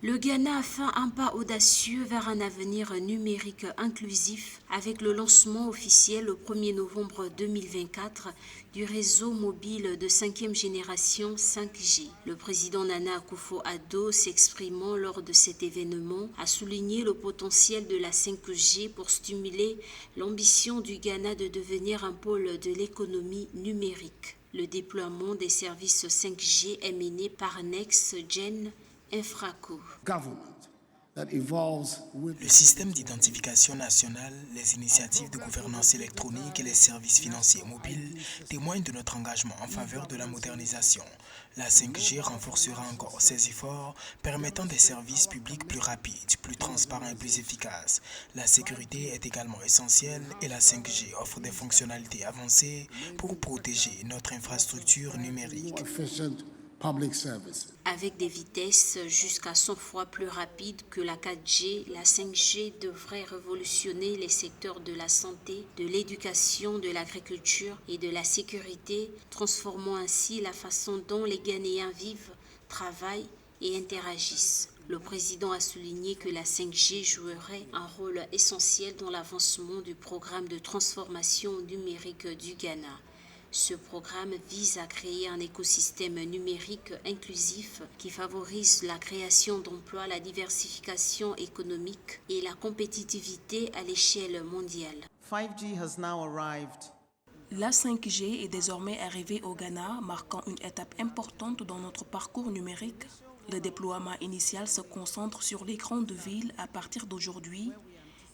Le Ghana a fait un pas audacieux vers un avenir numérique inclusif avec le lancement officiel le 1er novembre 2024 du réseau mobile de 5e génération 5G. Le président Nana Akufo-Addo, s'exprimant lors de cet événement, a souligné le potentiel de la 5G pour stimuler l'ambition du Ghana de devenir un pôle de l'économie numérique. Le déploiement des services 5G est mené par NextGen Infraco. Le système d'identification nationale, les initiatives de gouvernance électronique et les services financiers mobiles témoignent de notre engagement en faveur de la modernisation. La 5G renforcera encore ses efforts, permettant des services publics plus rapides, plus transparents et plus efficaces. La sécurité est également essentielle et la 5G offre des fonctionnalités avancées pour protéger notre infrastructure numérique. Avec des vitesses jusqu'à 100 fois plus rapides que la 4G, la 5G devrait révolutionner les secteurs de la santé, de l'éducation, de l'agriculture et de la sécurité, transformant ainsi la façon dont les Ghanéens vivent, travaillent et interagissent. Le président a souligné que la 5G jouerait un rôle essentiel dans l'avancement du programme de transformation numérique du Ghana. Ce programme vise à créer un écosystème numérique inclusif qui favorise la création d'emplois, la diversification économique et la compétitivité à l'échelle mondiale. 5G has now arrived. La 5G est désormais arrivée au Ghana, marquant une étape importante dans notre parcours numérique. Le déploiement initial se concentre sur les grandes villes à partir d'aujourd'hui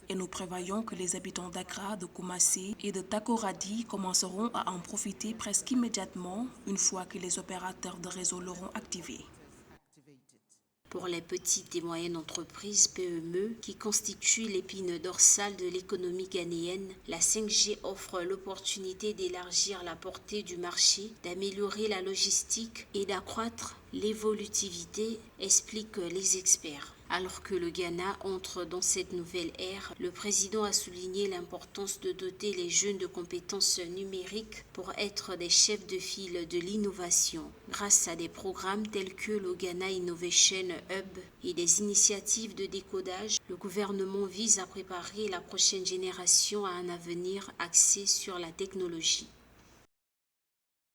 et nous prévoyons que les habitants d'Accra, de Koumassi et de Takoradi commenceront à en profiter presque immédiatement une fois que les opérateurs de réseau l'auront activé. Pour les petites et moyennes entreprises PME qui constituent l'épine dorsale de l'économie ghanéenne, la 5G offre l'opportunité d'élargir la portée du marché, d'améliorer la logistique et d'accroître l'évolutivité, expliquent les experts. Alors que le Ghana entre dans cette nouvelle ère, le président a souligné l'importance de doter les jeunes de compétences numériques pour être des chefs de file de l'innovation. Grâce à des programmes tels que le Ghana Innovation Hub et des initiatives de décodage, le gouvernement vise à préparer la prochaine génération à un avenir axé sur la technologie.